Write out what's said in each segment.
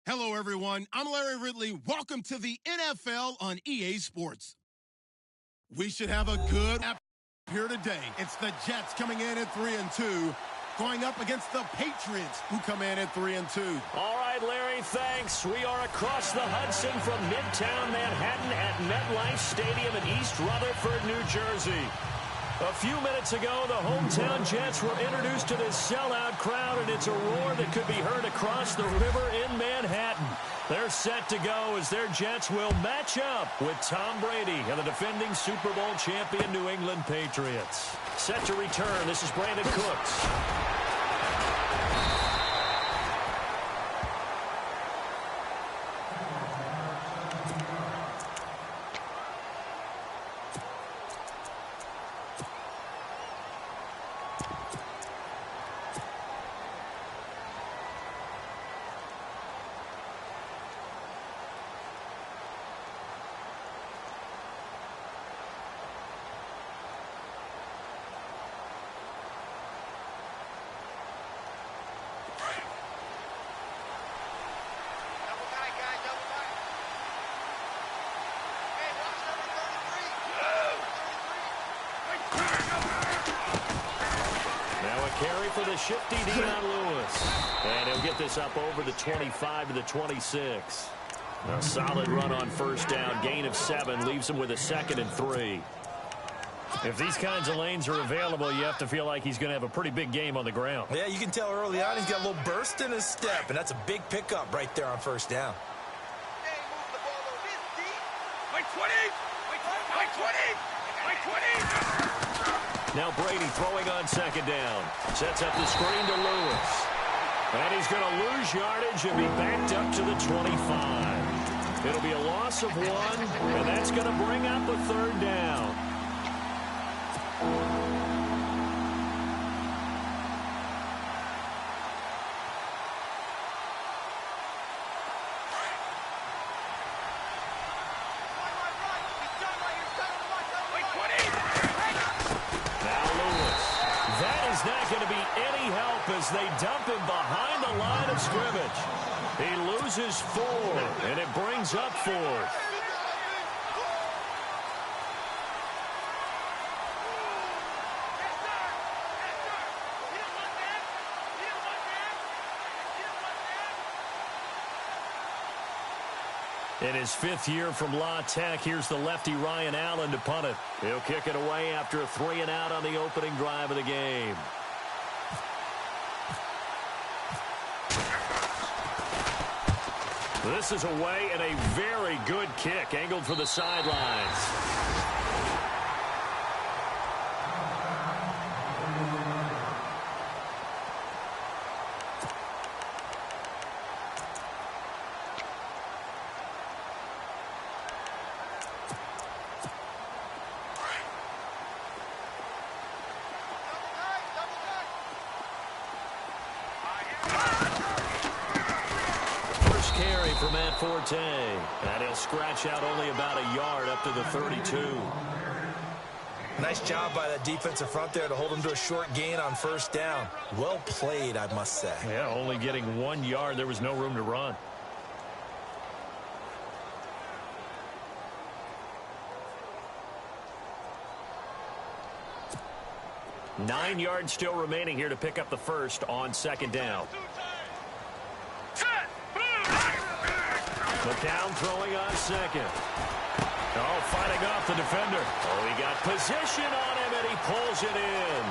Hello, everyone. I'm Larry Ridley. Welcome to the NFL on EA Sports. We should have a good app here today. It's the Jets coming in at 3-2, going up against the Patriots, who come in at 3-2. All right, Larry, thanks. We are across the Hudson from Midtown Manhattan at MetLife Stadium in East Rutherford, New Jersey. A few minutes ago, the hometown Jets were introduced to this sellout crowd, and it's a roar that could be heard across the river in Manhattan. They're set to go as their Jets will match up with Tom Brady and the defending Super Bowl champion New England Patriots. Set to return, this is Brandon Cooks. Carry for the shifty Dion Lewis. And he'll get this up over the 25 to the 26. A solid run on first down. Gain of 7 leaves him with a 2nd and 3. If these kinds of lanes are available, you have to feel like he's going to have a pretty big game on the ground. Yeah, you can tell early on he's got a little burst in his step, and that's a big pickup right there on first down. Now Brady throwing on 2nd down. Sets up the screen to Lewis. And he's going to lose yardage and be backed up to the 25. It'll be a loss of 1, and that's going to bring up a 3rd down. As they dump him behind the line of scrimmage. He loses 4, and it brings up 4th. In his 5th year from La Tech, here's the lefty Ryan Allen to punt it. He'll kick it away after a 3-and-out on the opening drive of the game. This is away and a very good kick, angled for the sidelines. For Matt Forte, and he'll scratch out only about a yard up to the 32. Nice job by that defensive front there to hold him to a short gain on first down. Well played, I must say. Yeah, only getting 1 yard. There was no room to run. Nine yards still remaining here to pick up the first on 2nd down. McCown throwing on 2nd. Oh, fighting off the defender. Oh, he got position on him, and he pulls it in.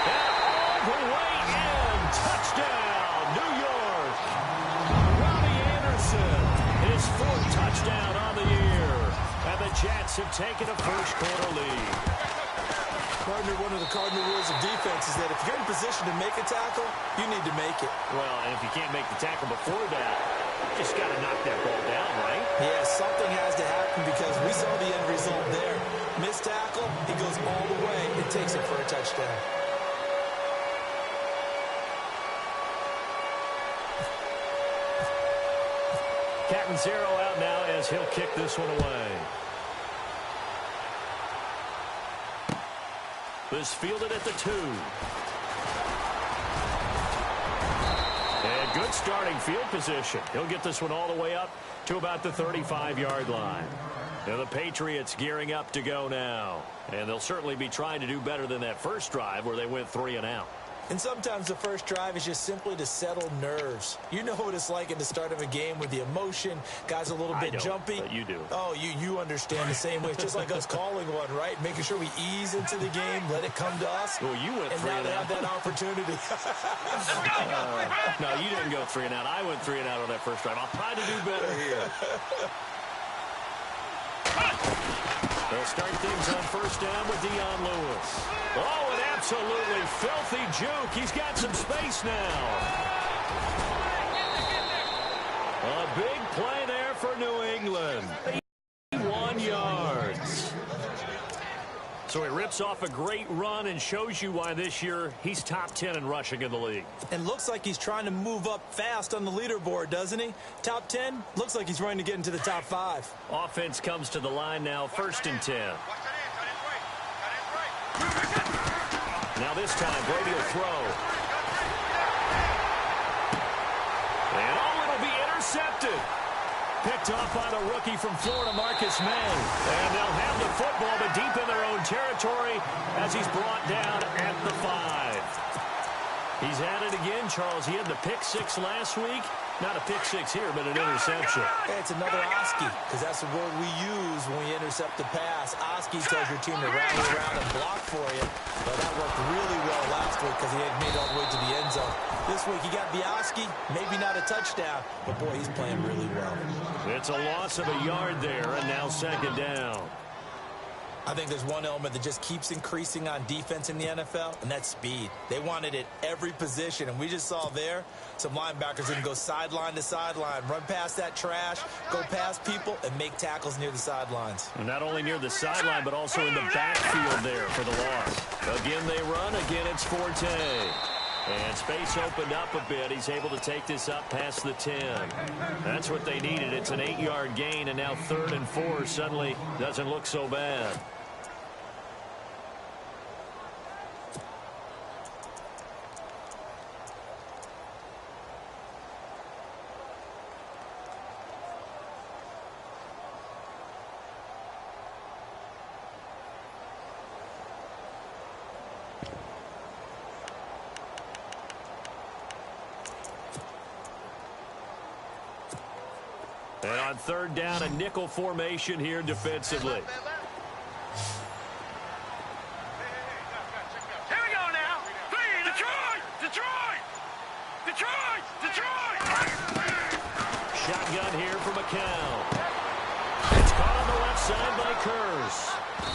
And all the way in. Touchdown, New York. Robbie Anderson, his 4th touchdown on the year. And the Jets have taken a first-quarter lead. Partner, one of the cardinal rules of defense is that if you're in position to make a tackle, you need to make it. Well, and if you can't make the tackle before that, you just got to knock that ball down, right? Yeah, something has to happen because we saw the end result there. Missed tackle, he goes all the way and takes it for a touchdown. Catanzaro out now as he'll kick this one away. This fielded at the 2. And good starting field position. He'll get this one all the way up to about the 35-yard line. Now the Patriots gearing up to go now. And they'll certainly be trying to do better than that first drive where they went 3 and out. And sometimes the first drive is just simply to settle nerves. You know what it's like at the start of a game with the emotion. Guys a little bit jumpy. But you do. Oh, you understand the same way. It's just like us calling one, right? Making sure we ease into the game, let it come to us. Well, you went 3 and out. And now they have that opportunity. No, you didn't go 3 and out. I went 3 and out on that first drive. I'll try to do better here. They'll start things on first down with Dion Lewis. Oh, an absolutely filthy juke. He's got some space now. A big play there for New England. 81 yards. So he rips off a great run and shows you why this year he's top 10 in rushing in the league. And looks like he's trying to move up fast on the leaderboard, doesn't he? Top 10, looks like he's running to get into the top 5. Offense comes to the line now, 1st and 10. Now this time, Brady will throw. And it'll be intercepted. Picked off by the rookie from Florida, Marcus May. And they'll have the football, but deep in their own territory as he's brought down at the 5. He's had it again, Charles. He had the pick 6 last week. Not a pick 6 here, but an interception. Hey, it's another Oski, because that's the word we use when we intercept the pass. Oski tells your team to rally around and block for you. But that worked really well last week because he had made it all the way to the end zone. This week he got the Oski, maybe not a touchdown, but boy, he's playing really well. It's a loss of a yard there, and now 2nd down. I think there's one element that just keeps increasing on defense in the NFL, and that's speed. They want it at every position, and we just saw there some linebackers can go sideline to sideline, run past that trash, go past people, and make tackles near the sidelines. And not only near the sideline, but also in the backfield there for the loss. Again, they run. Again, it's Forte. And space opened up a bit. He's able to take this up past the 10. That's what they needed. It's an 8-yard gain, and now 3rd and 4 suddenly doesn't look so bad. And on 3rd down, a nickel formation here defensively. Here we go now. Detroit! Detroit! Detroit! Detroit! Shotgun here for McCown. It's caught on the left side by Kurz.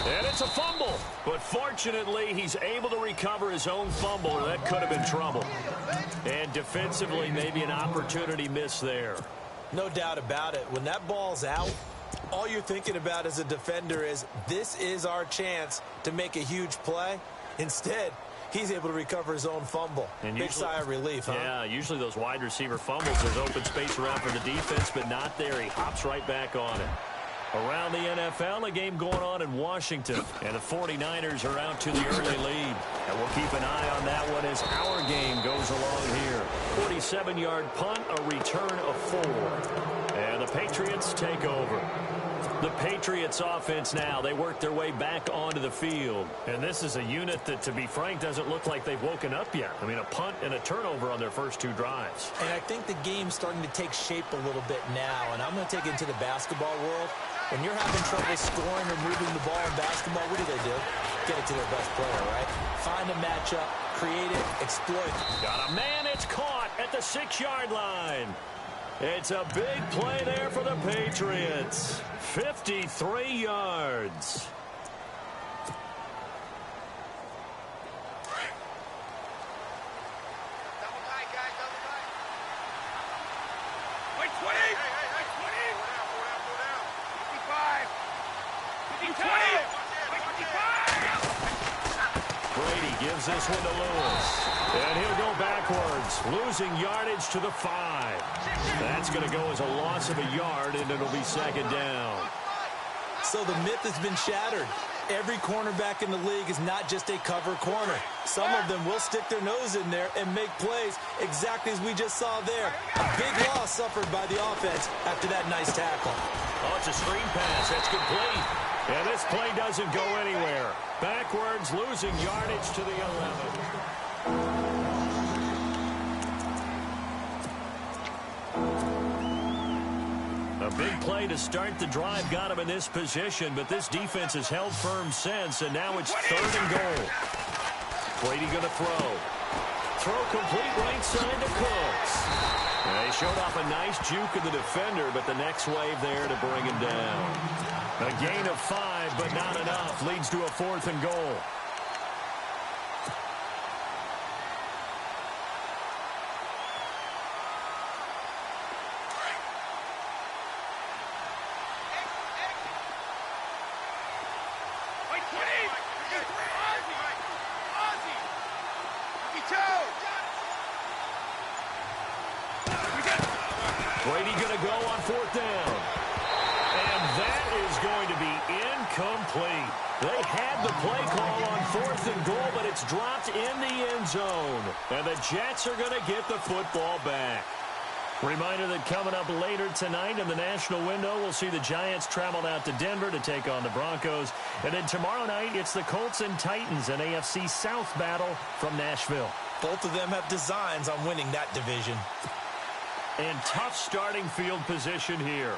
And it's a fumble. But fortunately, he's able to recover his own fumble, or that could have been trouble. And defensively, maybe an opportunity missed there. No doubt about it. When that ball's out, all you're thinking about as a defender is, this is our chance to make a huge play. Instead, he's able to recover his own fumble. And big sigh of relief, huh? Yeah, usually those wide receiver fumbles, there's open space around for the defense, but not there. He hops right back on it. Around the NFL, a game going on in Washington. And the 49ers are out to the early lead. And we'll keep an eye on that one as our game goes along here. 47-yard punt, a return of 4. And the Patriots take over. The Patriots offense now, they work their way back onto the field. And this is a unit that, to be frank, doesn't look like they've woken up yet. I mean, a punt and a turnover on their first 2 drives. And I think the game's starting to take shape a little bit now. And I'm going to take it into the basketball world. When you're having trouble scoring or moving the ball in basketball, what do? Get it to their best player, right? Find a matchup, create it, exploit. Got a man, it's caught at the 6-yard line. It's a big play there for the Patriots. 53 yards. Double tight, guys, double tight. Wait, 20! Hey, 20! Go down. 55! 20! Wait, 55! Brady gives this one to Lewis. And he'll go backwards, losing yardage to the 5. That's going to go as a loss of a yard, and it'll be 2nd down. So the myth has been shattered. Every cornerback in the league is not just a cover corner. Some of them will stick their nose in there and make plays exactly as we just saw there. A big loss suffered by the offense after that nice tackle. Oh, it's a screen pass. That's complete. And this play doesn't go anywhere. Backwards, losing yardage to the 11. A big play to start the drive got him in this position, but this defense has held firm since, and now it's 3rd and goal. Brady going to throw. Throw complete right side to Cooks. And they showed off a nice juke of the defender, but the next wave there to bring him down. A gain of 5, but not enough. Leads to a 4th and goal. Brady going to go on 4th down. And that is going to be incomplete. They had the play call on 4th and goal, but it's dropped in the end zone. And the Jets are going to get the football back. Reminder that coming up later tonight in the national window, we'll see the Giants travel out to Denver to take on the Broncos. And then tomorrow night, it's the Colts and Titans, an AFC South battle from Nashville. Both of them have designs on winning that division. And tough starting field position here.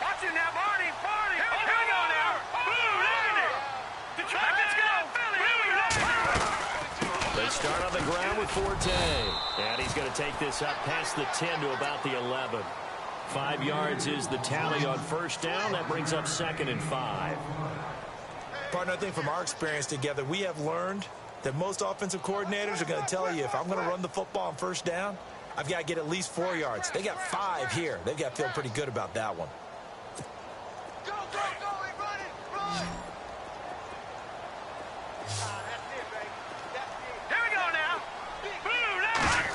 Watch it now, Barney. Barney. Here we go now. Blue, Landon. Detroit, let's go. Philly. They start on the ground with Forte. And he's going to take this up past the 10 to about the 11. 5 yards is the tally on 1st down. That brings up 2nd and 5. Partner, I think from our experience together, we have learned that most offensive coordinators are going to tell you, if I'm going to run the football on 1st down, I've got to get at least 4 yards. They got 5 here. They've got to feel pretty good about that one. Go, go, go. Run it. Run. That's it, baby. That's it. Here we go now. Blue, Landon.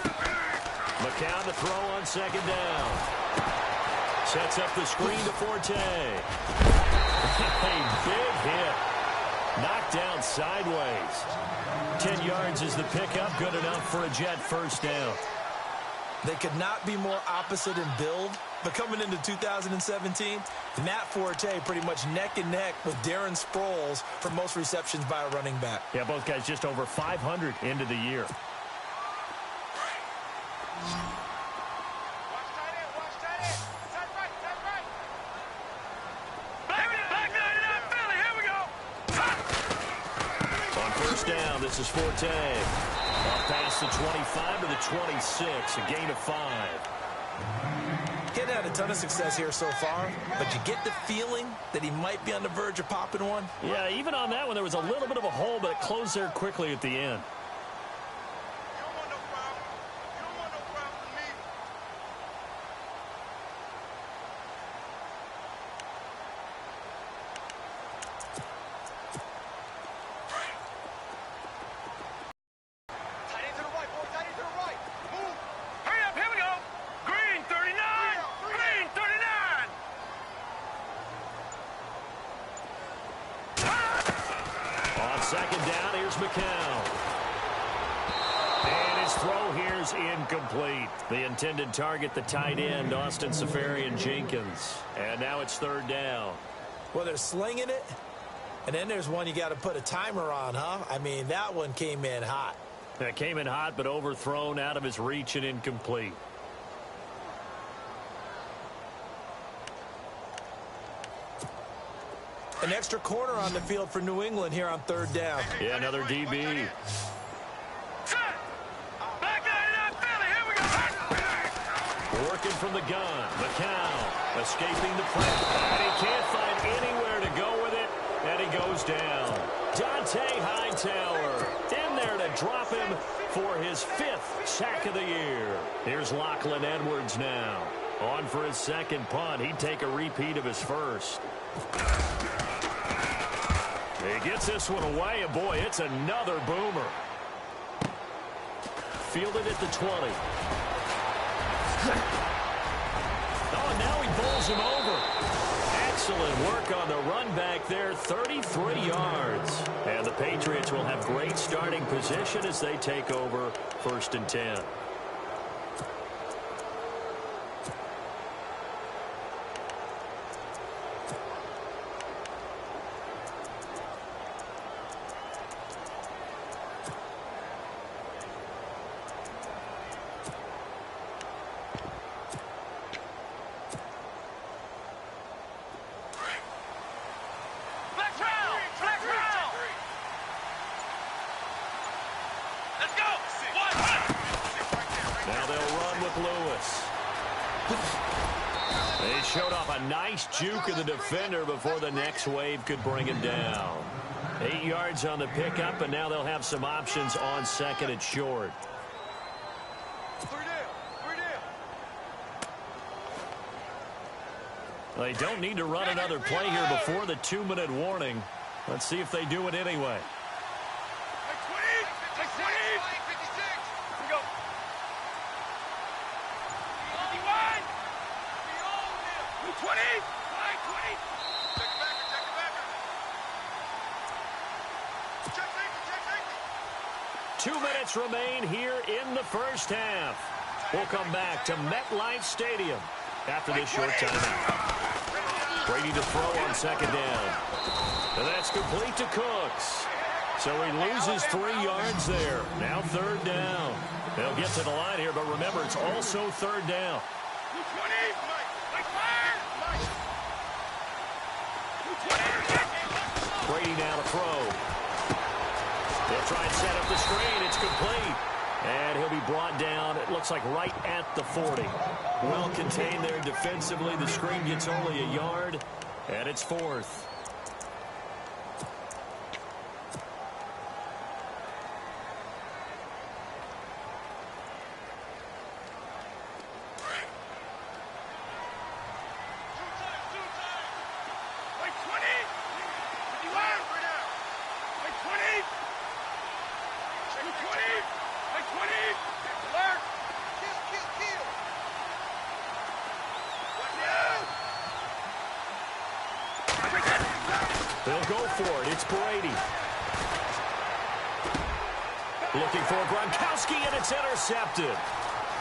McCown to throw on 2nd down. Sets up the screen to Forte. A big hit. Knocked down sideways. 10 yards is the pickup. Good enough for a Jet 1st down. They could not be more opposite in build, but coming into 2017, Matt Forte pretty much neck and neck with Darren Sproles for most receptions by a running back. Yeah, both guys just over 500 into the year. This is Forte. Off past the 25 to the 26. A gain of 5. Getting had a ton of success here so far, but you get the feeling that he might be on the verge of popping one. Yeah, even on that one, there was a little bit of a hole, but it closed there quickly at the end. Second down, here's McCown. And his throw here's incomplete. The intended target, the tight end, Austin Seferian-Jenkins. And now it's 3rd down. Well, they're slinging it, and then there's one you got to put a timer on, huh? I mean, that one came in hot. That came in hot, but overthrown out of his reach and incomplete. An extra corner on the field for New England here on 3rd down. Yeah, another DB. Working from the gun. McCown escaping the press. And he can't find anywhere to go with it. And he goes down. Dante Hightower in there to drop him for his 5th sack of the year. Here's Lachlan Edwards now. On for his 2nd punt. He'd take a repeat of his 1st. He gets this one away, and boy, it's another boomer. Fielded at the 20. Oh, and now he bowls him over. At Excellent work on the run back there, 33 yards. And the Patriots will have great starting position as they take over 1st and 10. They showed off a nice juke of the defender before the next wave could bring him down. 8 yards on the pickup, and now they'll have some options on 2nd and short. They don't need to run another play here before the 2-minute warning. Let's see if they do it anyway. Remain here in the first half. We'll come back to MetLife Stadium after this short timeout. Brady to throw on 2nd down. And that's complete to Cooks. So he loses 3 yards there. Now 3rd down. They'll get to the line here, but remember, it's also 3rd down. Brady now to throw. They'll try and set up the screen. It's complete. And he'll be brought down, it looks like, right at the 40. Well contained there defensively. The screen gets only a yard, and it's 4th. They'll go for it. It's Brady. Looking for Gronkowski, and it's intercepted.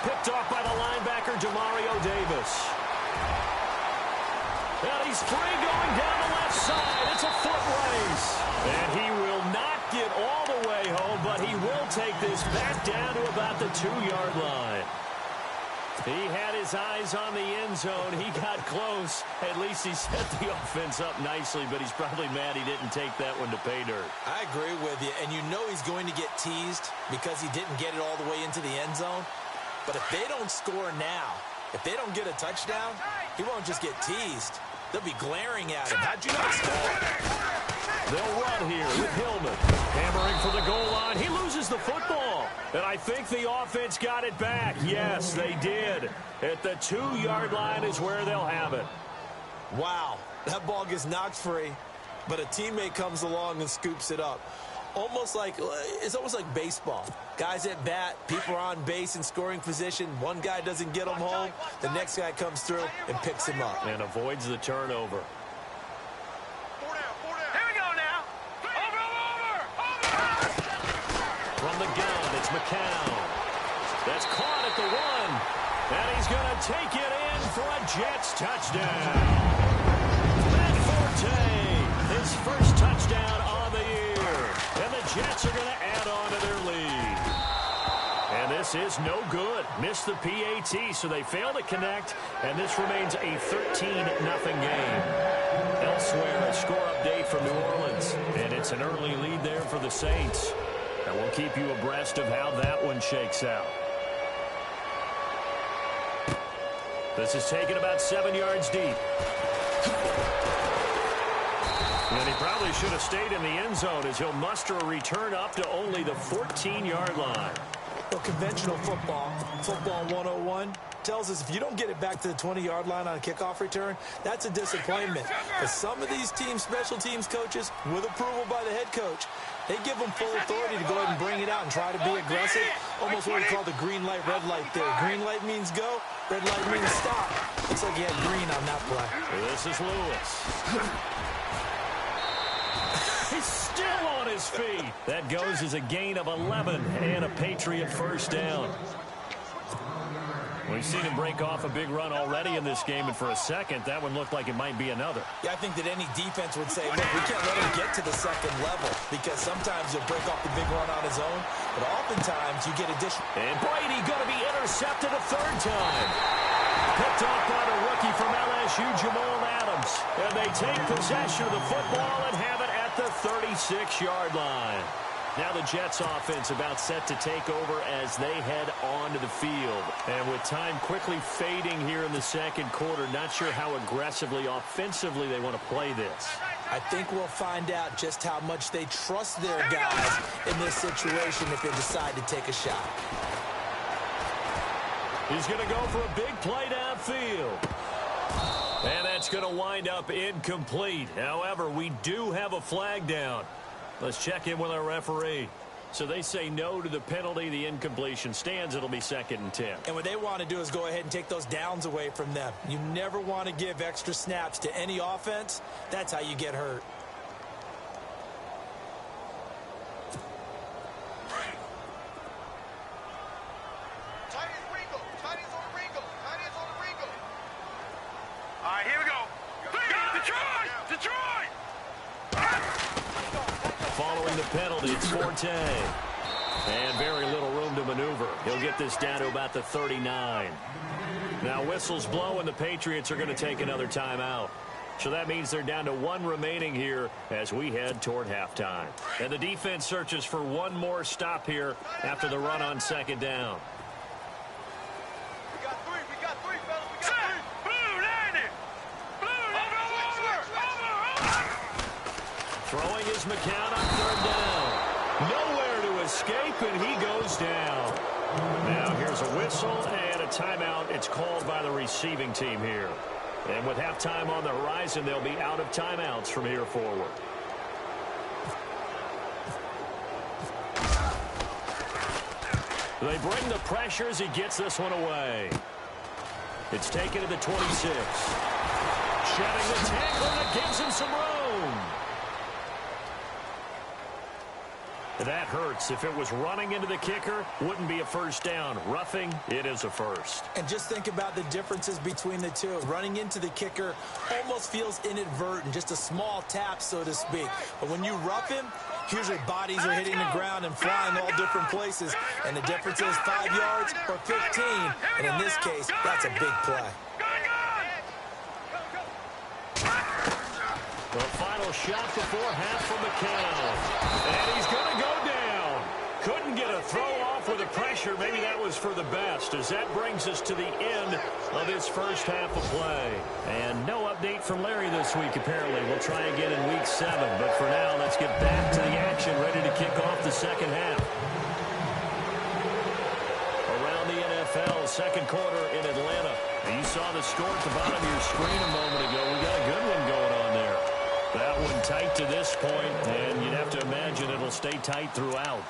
Picked off by the linebacker, Demario Davis. And he's free going down the left side. It's a foot race. And he will not get all the way home, but he will take this back down to about the 2-yard line. He had his eyes on the end zone. He got close. At least he set the offense up nicely, but he's probably mad he didn't take that one to pay dirt. I agree with you, and you know he's going to get teased because he didn't get it all the way into the end zone. But if they don't score now, if they don't get a touchdown, he won't just get teased. They'll be glaring at him. How'd you not score? They'll run here with Hillman. Hammering for the goal line. He loses the football. And I think the offense got it back. Yes, they did. At the 2-yard line is where they'll have it. Wow, that ball gets knocked free, but a teammate comes along and scoops it up. It's almost like baseball. Guys at bat, people are on base in scoring position. One guy doesn't get him home. The next guy comes through and picks him up. And avoids the turnover. Here we go now. Over. From the gun, it's McCown. That's caught at the 1. And he's going to take it in for a Jets touchdown. Matt Forte, his first touchdown on the year. And the Jets are going to add on to their lead. And this is no good. Missed the PAT, so they fail to connect. And this remains a 13-0 game. Elsewhere, a score update from New Orleans. And it's an early lead there for the Saints. And we'll keep you abreast of how that one shakes out. This is taken about 7 yards deep. And he probably should have stayed in the end zone as he'll muster a return up to only the 14-yard line. Well, conventional football 101, tells us if you don't get it back to the 20-yard line on a kickoff return, that's a disappointment. But some of these teams, special teams coaches, with approval by the head coach, They give them full authority to go ahead and bring it out and try to be aggressive. Almost what we call the green light, red light there. Green light means go, red light means stop. Looks like he had green on that play. This is Lewis. He's still on his feet. That goes as a gain of 11 and a Patriot first down. We've seen him break off a big run already in this game, and for a second, that one looked like it might be another. Yeah, I think that any defense would say, look, we can't let him get to the second level because sometimes he'll break off the big run on his own, but oftentimes you get additional. And Brady going to be intercepted a third time. Picked off by the rookie from LSU, Jamal Adams. And they take possession of the football and have it at the 36-yard line. Now the Jets offense about set to take over as they head onto the field. And with time quickly fading here in the second quarter, not sure how aggressively, offensively they want to play this. I think we'll find out just how much they trust their guys in this situation if they decide to take a shot. He's going to go for a big play downfield. And that's going to wind up incomplete. However, we do have a flag down. Let's check in with our referee. So they say no to the penalty. The incompletion stands. It'll be 2nd and 10. And what they want to do is go ahead and take those downs away from them. You never want to give extra snaps to any offense. That's how you get hurt. All right, here we go. Detroit! Following the penalty, it's Forte. And very little room to maneuver. He'll get this down to about the 39. Now whistles blow and the Patriots are going to take another timeout. So that means they're down to 1 remaining here as we head toward halftime. And the defense searches for one more stop here after the run on 2nd down. We got three, fellas. We got 3. Blue, landing. Blue, over. Throwing is McCown on 3rd down. Nowhere to escape, and he goes down. Now here's a whistle and a timeout. It's called by the receiving team here. And with halftime on the horizon, they'll be out of timeouts from here forward. They bring the pressure as he gets this one away. It's taken to the 26. Shedding the tackle, and it gives him some room. That hurts. If it was running into the kicker, wouldn't be a first down. Roughing, it is a first. And just think about the differences between the two. Running into the kicker almost feels inadvertent, just a small tap, so to speak. But when you rough him, usually bodies are hitting the ground and flying all different places. And the difference is 5 yards or 15. And in this case, that's a big play. The final shot before half from McCown. And he's going to go down. Couldn't get a throw off with the pressure. Maybe that was for the best, as that brings us to the end of this first half of play. And no update from Larry this week, apparently. We'll try again in week 7. But for now, let's get back to the action, ready to kick off the second half. Around the NFL, second quarter in Atlanta. And you saw the score at the bottom of your screen a moment ago. We got a good one going on there. That one tight to this point, and you'd have to imagine it'll stay tight throughout.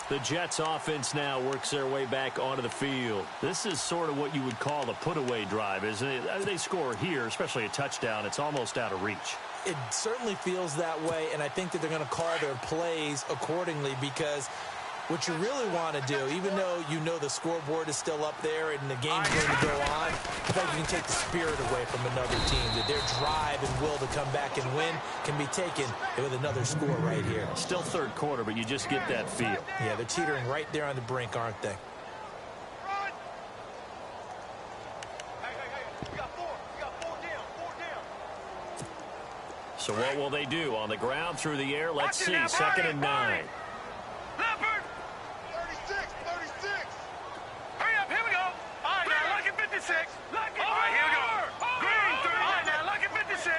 The Jets offense now works their way back onto the field. This is sort of what you would call a put-away drive, isn't it? They score here, especially a touchdown. It's almost out of reach. It certainly feels that way, and I think that they're going to call their plays accordingly, because what you really want to do, even though you know the scoreboard is still up there and the game's going to go on, I think you can take the spirit away from another team. That their drive and will to come back and win can be taken with another score right here. Still third quarter, but you just get that feel. Yeah, they're teetering right there on the brink, aren't they? We got 4 down. So what will they do? On the ground, through the air, let's see. 2nd and 9. Leopard! 36! Hurry up, here we go! All right, now, look at 56! All right, here we go! Green, 30! All right, now, look at 56!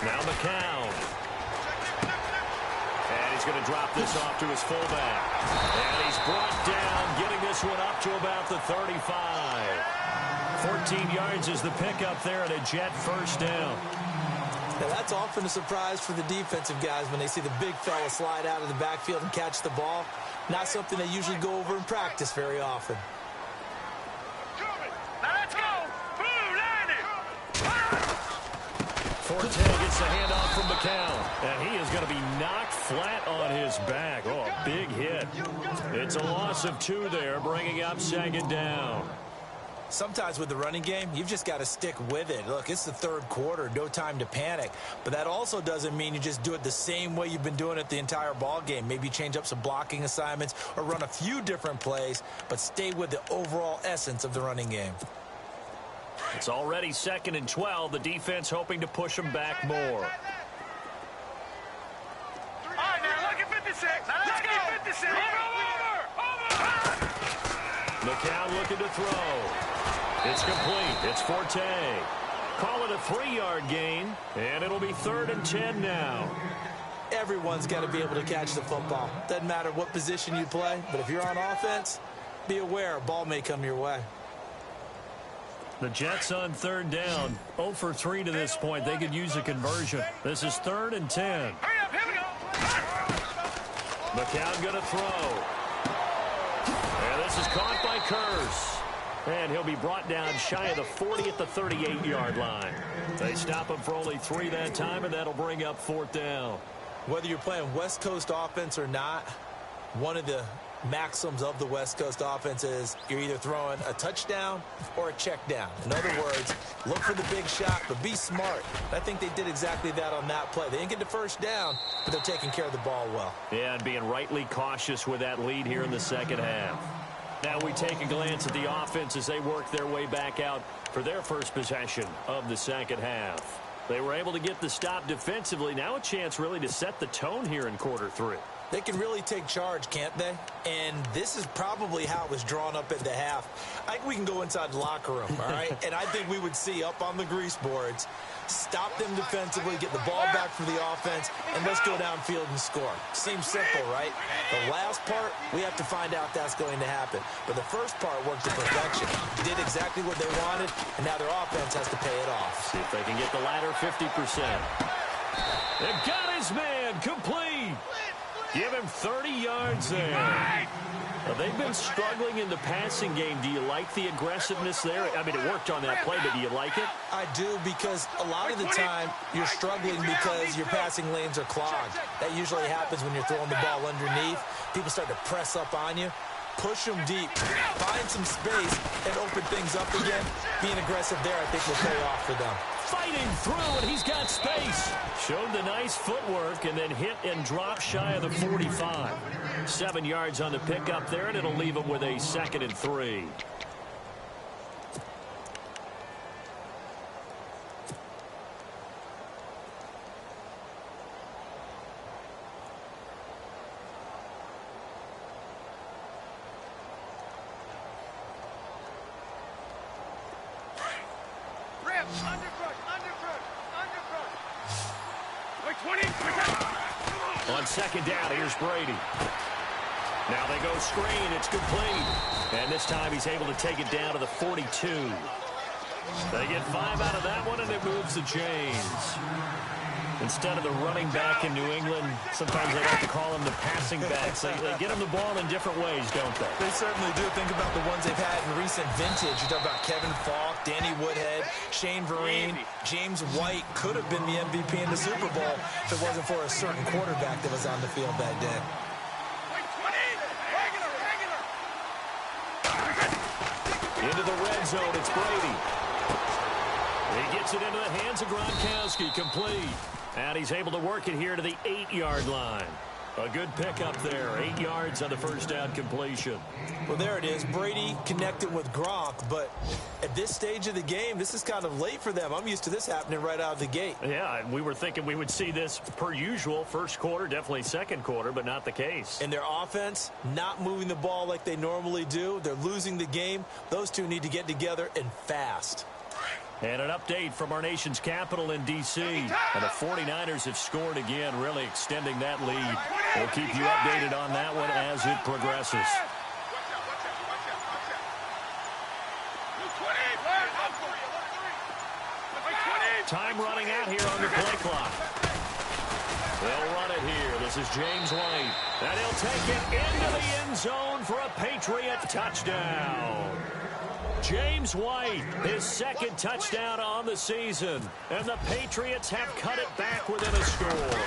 Now McCown. And he's going to drop this off to his fullback. And he's brought down, getting this one up to about the 35. 14 yards is the pickup there, and a Jet first down. Now, that's often a surprise for the defensive guys when they see the big fella slide out of the backfield and catch the ball. Not something they usually go over in practice very often. Now let's go. Boom, landed. Forte gets the handoff from McCown, and he is going to be knocked flat on his back. Oh, a big hit. It's a loss of 2 there, bringing up 2nd down. Sometimes with the running game, you've just got to stick with it. Look, it's the 3rd quarter, no time to panic. But that also doesn't mean you just do it the same way you've been doing it the entire ball game. Maybe change up some blocking assignments or run a few different plays, but stay with the overall essence of the running game. It's already 2nd and 12. The defense hoping to push them back more. All right, now look at 56. Now let's go. 56. Over. McCown looking to throw. It's complete. It's Forte. Call it a 3-yard gain, and it'll be 3rd and 10 now. Everyone's got to be able to catch the football. Doesn't matter what position you play, but if you're on offense, be aware a ball may come your way. The Jets on 3rd down. 0 for 3 to this point. They could use a conversion. This is 3rd and 10. Hurry up, here we go. McCown going to throw. And this is caught by Curse. And he'll be brought down shy of the 40 at the 38-yard line. They stop him for only 3 that time, and that'll bring up 4th down. Whether you're playing West Coast offense or not, one of the maxims of the West Coast offense is you're either throwing a touchdown or a check down. In other words, look for the big shot, but be smart. I think they did exactly that on that play. They didn't get the 1st down, but they're taking care of the ball well. Yeah, and being rightly cautious with that lead here in the 2nd half. Now we take a glance at the offense as they work their way back out for their first possession of the 2nd half. They were able to get the stop defensively. Now a chance really to set the tone here in quarter 3. They can really take charge, can't they? And this is probably how it was drawn up at the half. I think we can go inside the locker room, all right? And I think we would see up on the grease boards, stop them defensively, get the ball back for the offense, and let's go downfield and score. Seems simple, right? The last part, we have to find out that's going to happen. But the first part worked to perfection. Did exactly what they wanted, and now their offense has to pay it off. See if they can get the latter 50%. They've got his man complete. Give him 30 yards there. Now, they've been struggling in the passing game. Do you like the aggressiveness there? I mean, it worked on that play, but do you like it? I do, because a lot of the time you're struggling because your passing lanes are clogged. That usually happens when you're throwing the ball underneath. People start to press up on you. Push them deep. Find some space and open things up again. Being aggressive there, I think, will pay off for them. Fighting through, and he's got space. Showed the nice footwork and then hit and drop shy of the 45. 7 yards on the pickup there, and it'll leave him with a 2nd and 3. On 2nd down, here's Brady. Now they go screen. It's complete. And this time he's able to take it down to the 42. They get 5 out of that one, and it moves the chains. Instead of the running back in New England, sometimes they like to call them the passing backs. They get them the ball in different ways, don't they? They certainly do. Think about the ones they've had in recent vintage. You talk about Kevin Falk, Danny Woodhead, Shane Vereen, James White could have been the MVP in the Super Bowl if it wasn't for a certain quarterback that was on the field that day. Into the red zone, it's Brady. He gets it into the hands of Gronkowski, complete. And he's able to work it here to the 8-yard line. A good pickup there, 8 yards on the first down completion. Well, there it is. Brady connected with Gronk, but at this stage of the game, this is kind of late for them. I'm used to this happening right out of the gate. Yeah, we were thinking we would see this per usual. First quarter, definitely second quarter, but not the case. And their offense, not moving the ball like they normally do. They're losing the game. Those two need to get together and fast. And an update from our nation's capital in D.C. And the 49ers have scored again, really extending that lead. We'll keep you updated on that one as it progresses. Time running out here on the play clock. They'll run it here. This is James White. And he'll take it into the end zone for a Patriot touchdown. James White, his second touchdown on the season. And the Patriots have cut it back within a score.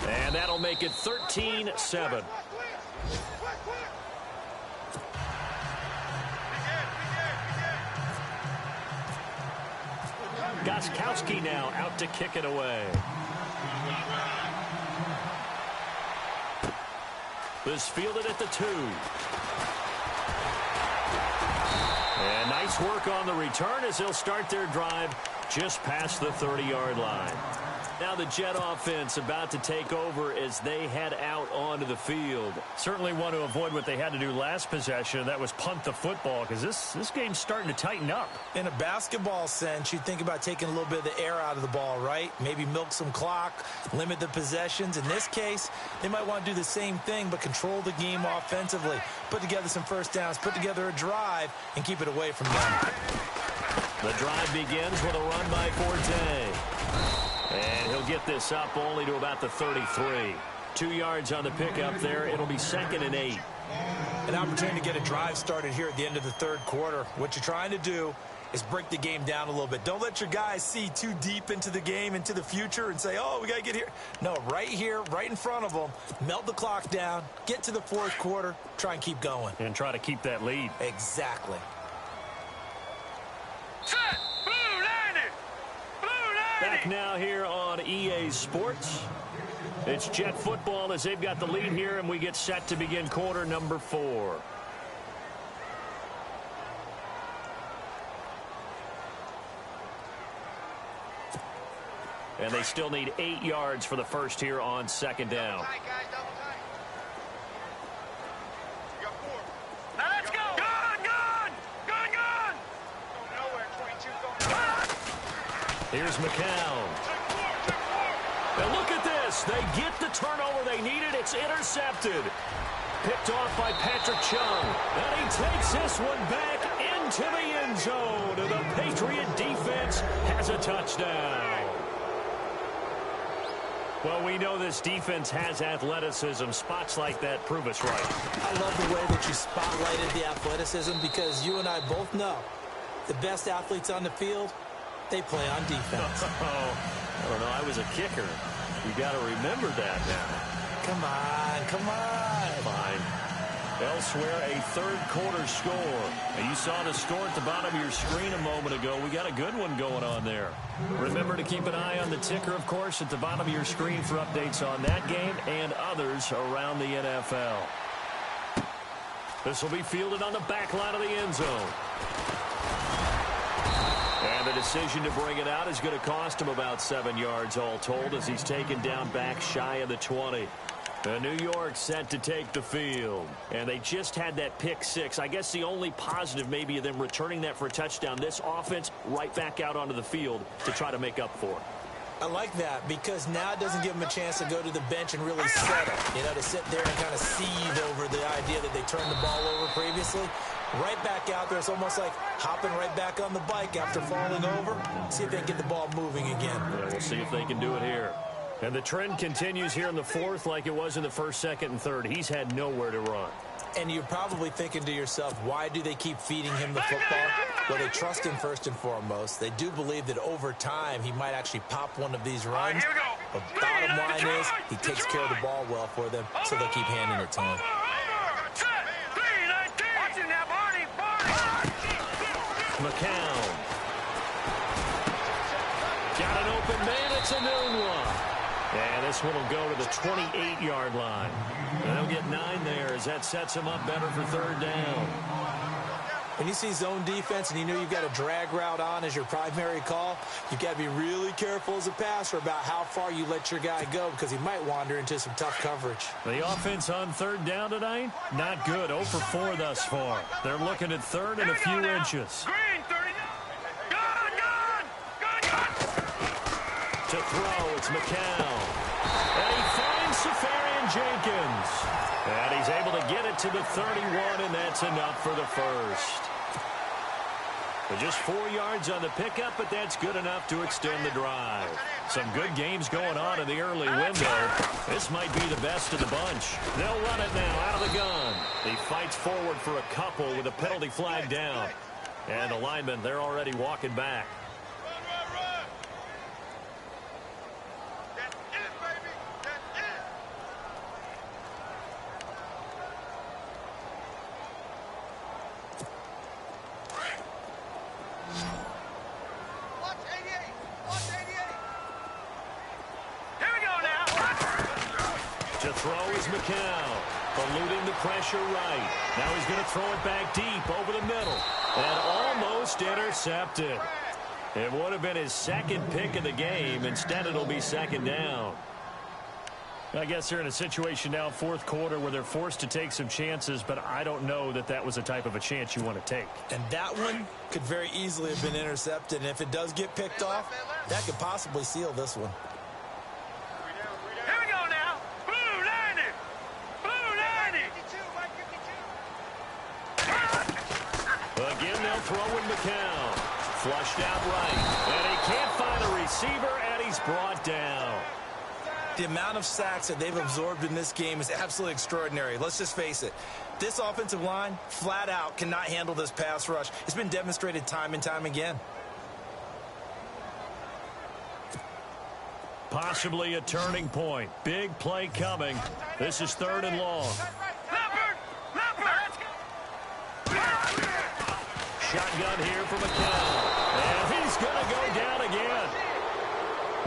And that'll make it 13-7. Gostkowski now out to kick it away. This fielded at the 2. And nice work on the return as they'll start their drive just past the 30-yard line. Now the Jet offense about to take over as they head out onto the field. Certainly want to avoid what they had to do last possession. That was punt the football, because this game's starting to tighten up. In a basketball sense, you think about taking a little bit of the air out of the ball, right? Maybe milk some clock, limit the possessions. In this case, they might want to do the same thing, but control the game offensively. Put together some first downs, put together a drive, and keep it away from them. The drive begins with a run by Forte. And he'll get this up only to about the 33. 2 yards on the pickup there. It'll be 2nd and 8. An opportunity to get a drive started here at the end of the third quarter. What you're trying to do is break the game down a little bit. Don't let your guys see too deep into the game, into the future, and say, oh, we got to get here. No, right here, right in front of them, melt the clock down, get to the fourth quarter, try and keep going. And try to keep that lead. Exactly. Set! Blue 90! Blue 90! Back now here on EA Sports. It's Jet football as they've got the lead here, and we get set to begin quarter number 4. And they still need 8 yards for the first here on 2nd down. Tight, guys, double tight. You got 4. Now let's go! Gun! Gun! Gun! Gun! Going nowhere, 22 going nowhere. Here's McCown. Check 4. And look at this. They get the turnover they needed. It's intercepted. Picked off by Patrick Chung. And he takes this one back into the end zone. And the Patriot defense has a touchdown. Well, we know this defense has athleticism. Spots like that prove us right. I love the way that you spotlighted the athleticism, because you and I both know the best athletes on the field, they play on defense. I don't know. I was a kicker. You got to remember that now. Come on, come on. Fine. Elsewhere, a third quarter score. And you saw the score at the bottom of your screen a moment ago. We got a good one going on there. Remember to keep an eye on the ticker, of course, at the bottom of your screen for updates on that game and others around the NFL. This will be fielded on the back line of the end zone. And the decision to bring it out is going to cost him about 7 yards all told, as he's taken down back shy of the 20. New York set to take the field. And they just had that pick 6. I guess the only positive maybe of them returning that for a touchdown. This offense right back out onto the field to try to make up for it. I like that, because now it doesn't give them a chance to go to the bench and really settle. You know, to sit there and kind of seethe over the idea that they turned the ball over previously. Right back out there. It's almost like hopping right back on the bike after falling over. See if they can get the ball moving again. Yeah, we'll see if they can do it here. And the trend continues here in the fourth like it was in the first, second, and third. He's had nowhere to run. And you're probably thinking to yourself, why do they keep feeding him the football? Well, they trust him first and foremost. They do believe that over time he might actually pop one of these runs. But bottom line is he takes care of the ball well for them, so they'll keep handing it to him. McCown. Got an open man. It's a noon one. And this one will go to the 28-yard line. And they'll get 9 there as that sets him up better for third down. When you see zone defense and you know you've got a drag route on as your primary call, you've got to be really careful as a passer about how far you let your guy go, because he might wander into some tough coverage. The offense on third down tonight, not good. 0 for 4 thus far. They're looking at third and a few inches. Green, 30. Gun! To throw, it's McCown. And he finds Safarian Jenkins. And he's able to get it to the 31, and that's enough for the first. But just 4 yards on the pickup, but that's good enough to extend the drive. Some good games going on in the early window. This might be the best of the bunch. They'll run it now out of the gun. He fights forward for a couple with a penalty flag down. And the linemen, they're already walking back. To throw is McCown, eluding the pressure right. Now he's going to throw it back deep over the middle. And almost intercepted. It would have been his second pick of the game. Instead, it'll be second down. I guess they're in a situation now, fourth quarter, where they're forced to take some chances, but I don't know that that was the type of a chance you want to take. And that one could very easily have been intercepted. And if it does get picked off, that could possibly seal this one. Again, they'll throw in McCown. Flushed out right. And he can't find a receiver, and he's brought down. The amount of sacks that they've absorbed in this game is absolutely extraordinary. Let's just face it. This offensive line, flat out, cannot handle this pass rush. It's been demonstrated time and time again. Possibly a turning point. Big play coming. This is 3rd and long. Shotgun here for McCown. And he's going to go down again.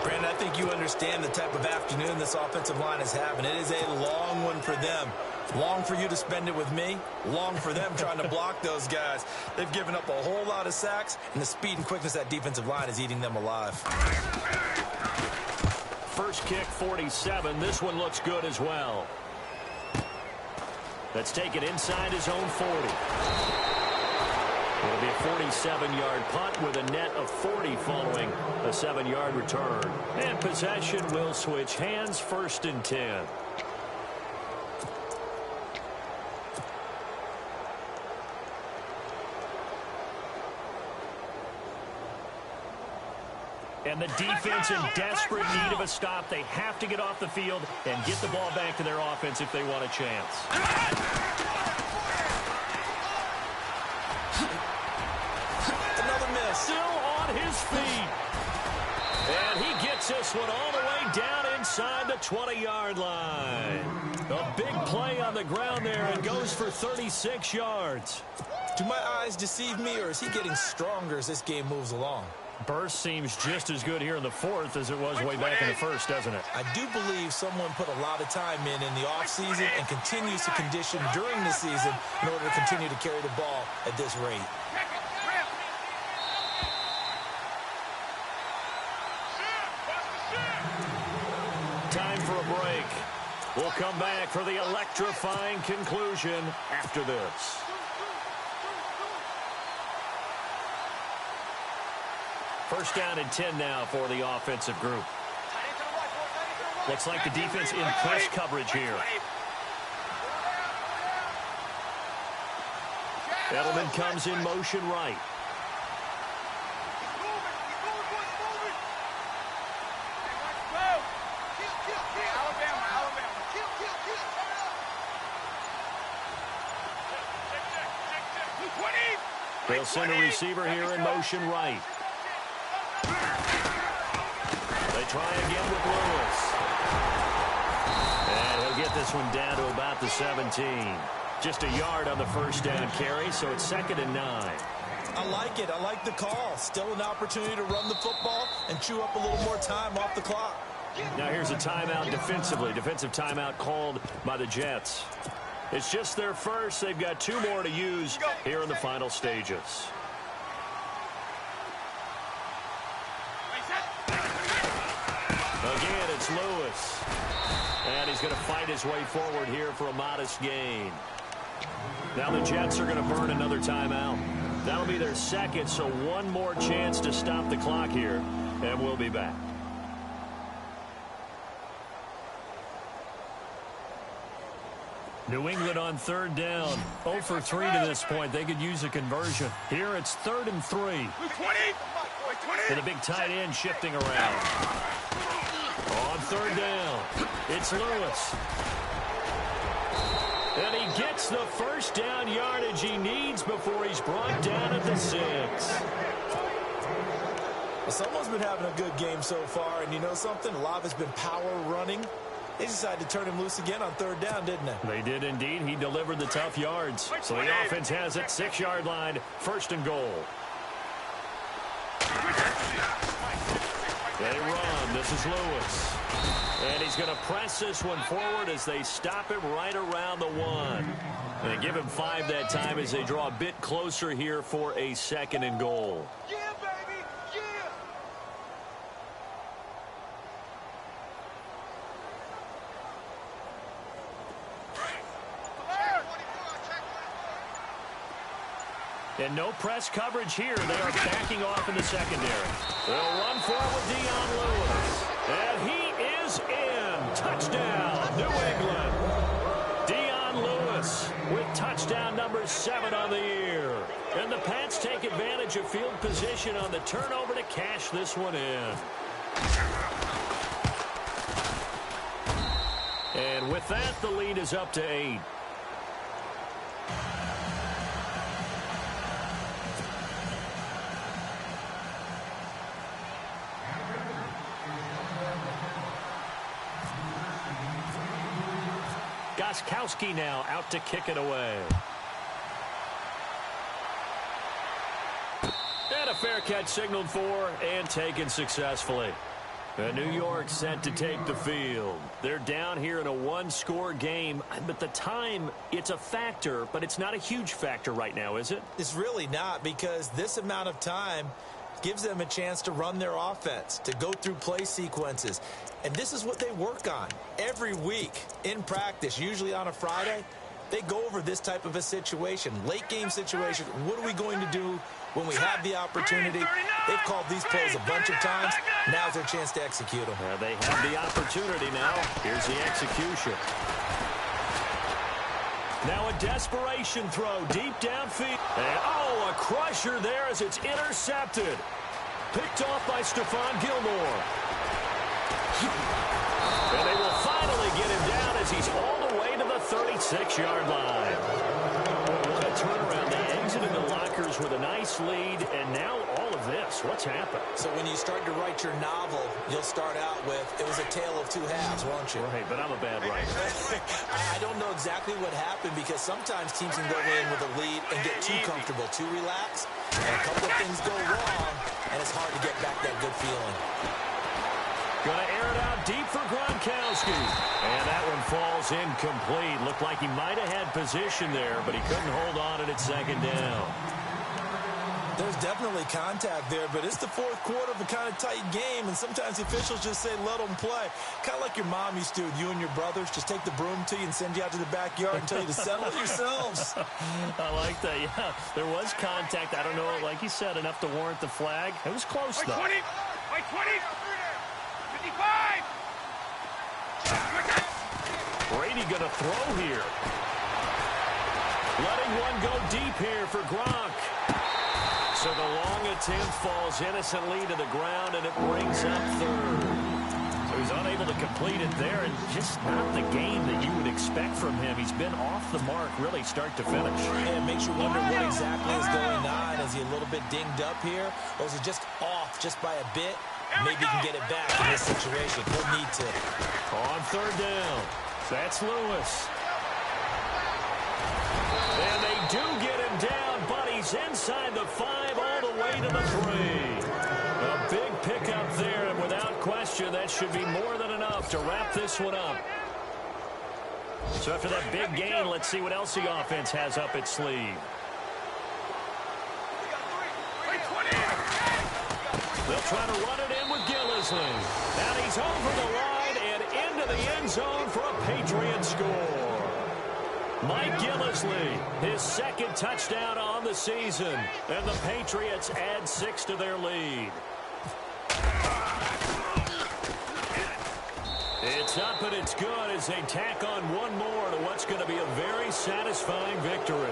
Brandon, I think you understand the type of afternoon this offensive line is having. It is a long one for them. Long for you to spend it with me. Long for them trying to block those guys. They've given up a whole lot of sacks, and the speed and quickness of that defensive line is eating them alive. First kick, 47. This one looks good as well. Let's take it inside his own 40. It'll be a 47-yard punt with a net of 40 following a 7-yard return. And possession will switch hands, 1st and 10. And the defense in desperate need of a stop. They have to get off the field and get the ball back to their offense if they want a chance. Still on his feet. And he gets this one all the way down inside the 20-yard line. A big play on the ground there and goes for 36 yards. Do my eyes deceive me, or is he getting stronger as this game moves along? Burst seems just as good here in the 4th as it was way back in the 1st, doesn't it? I do believe someone put a lot of time in the offseason and continues to condition during the season in order to continue to carry the ball at this rate. Time for a break. We'll come back for the electrifying conclusion after this. First down and 10 now for the offensive group. Looks like the defense in press coverage here. Edelman comes in motion right. They'll send a receiver here in motion right. They try again with Lewis. And he'll get this one down to about the 17. Just a yard on the first down carry, so it's 2nd and 9. I like it. I like the call. Still an opportunity to run the football and chew up a little more time off the clock. Now here's a timeout defensively. Defensive timeout called by the Jets. It's just their first. They've got 2 more to use here in the final stages. Again, it's Lewis. And he's going to fight his way forward here for a modest gain. Now the Jets are going to burn another timeout. That'll be their second, so one more chance to stop the clock here, and we'll be back. New England on third down. 0 for 3 to this point. They could use a conversion. Here it's 3rd and 3. And a big tight end shifting around. On third down, it's Lewis. And he gets the first down yardage he needs before he's brought down at the 6. Well, someone's been having a good game so far, and you know something? A lot of it's been power running. They decided to turn him loose again on third down, didn't they? They did indeed. He delivered the tough yards. So the offense has it, 6-yard line, 1st and goal. They run. This is Lewis. And he's going to press this one forward as they stop him right around the 1. And they give him 5 that time as they draw a bit closer here for a 2nd and goal. Yeah, baby, yeah. And no press coverage here. They are backing off in the secondary. They'll run forward with Dion Lewis. And he is in. Touchdown, New England. Dion Lewis with touchdown number 7 on the year. And the Pats take advantage of field position on the turnover to cash this one in. And with that, the lead is up to 8. Gostkowski now out to kick it away. And a fair catch signaled for and taken successfully. And New York set to take the field. They're down here in a 1-score game, but the time, it's a factor, but it's not a huge factor right now, is it? It's really not, because this amount of time gives them a chance to run their offense, to go through play sequences. And this is what they work on every week in practice, usually on a Friday. They go over this type of a situation, late game situation. What are we going to do when we have the opportunity? They've called these plays a bunch of times. Now's their chance to execute them. They have the opportunity now. Here's the execution. Now a desperation throw deep downfield. And a crusher there as it's intercepted. Picked off by Stephon Gilmore. And they will finally get him down as he's all the way to the 36-yard line. What a turnaround. They exited the lockers with a nice lead, and now all of this. What's happened? So when you start to write your novel, you'll start out with, it was a tale of 2 halves, won't you? Right, but I'm a bad writer. I don't know exactly what happened, because sometimes teams can go in with a lead and get too comfortable, too relaxed, and a couple of things go wrong, and it's hard to get back that good feeling. Going to air it out deep for Gronkowski. And that one falls incomplete. Looked like he might have had position there, but he couldn't hold on at 2nd down. There's definitely contact there, but it's the 4th quarter of a kind of tight game, and sometimes the officials just say, let them play. Kind of like your mom used to with you and your brothers. Just take the broom to you and send you out to the backyard and tell you to settle it yourselves. I like that, yeah. There was contact. I don't know, like you said, enough to warrant the flag. It was close, though. 20! 55! Brady going to throw here. Letting one go deep here for Gronk. So the long attempt falls innocently to the ground, and it brings up 3rd. So he's unable to complete it there, and just not the game that you would expect from him. He's been off the mark, really, start to finish. And it makes you wonder what exactly is going on. Is he a little bit dinged up here, or is he just off just by a bit? Maybe he can get it back in this situation. He'll need to. On 3rd down, that's Lewis. And they do get him down, but he's inside the 5 all the way to the 3. A big pickup there, and without question, that should be more than enough to wrap this one up. So after that big gain, let's see what else the offense has up its sleeve. They'll try to run it in with Gillisley. And he's over the line and into the end zone for a Patriot score. Mike Gillisley, his 2nd touchdown on the season. And the Patriots add 6 to their lead. It's It's up and it's good as they tack on one more to what's going to be a very satisfying victory.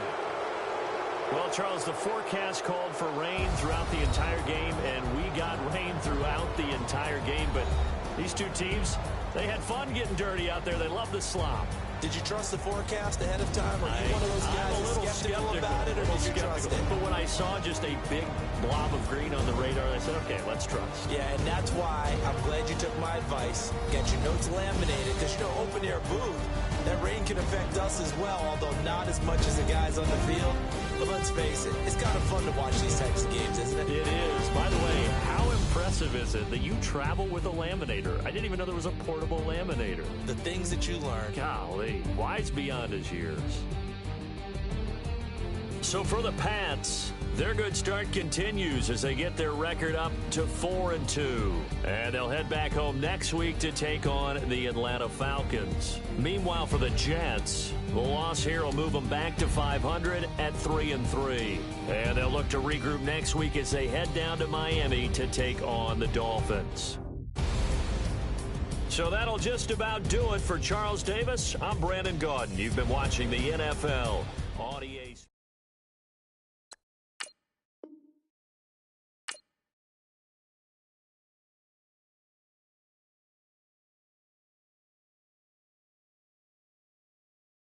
Well, Charles, the forecast called for rain throughout the entire game, and we got rain throughout the entire game. But these two teams, they had fun getting dirty out there. They love the slop. Did you trust the forecast ahead of time? Are you one of those guys who's skeptical about it, or did you trust it? But when I saw just a big blob of green on the radar, I said, okay, let's trust. Yeah, and that's why I'm glad you took my advice. Get your notes laminated, because, you know, open-air booth, that rain can affect us as well, although not as much as the guys on the field. But let's face it, it's kind of fun to watch these types of games, isn't it? It is. By the way, how impressive is it that you travel with a laminator? I didn't even know there was a portable laminator. The things that you learn. Golly, wise beyond his years. So for the Pats, their good start continues as they get their record up to 4-2. And they'll head back home next week to take on the Atlanta Falcons. Meanwhile, for the Jets, the loss here will move them back to 500 at 3-3. And they'll look to regroup next week as they head down to Miami to take on the Dolphins. So that'll just about do it for Charles Davis. I'm Brandon Gaudin. You've been watching the NFL on EA Sports.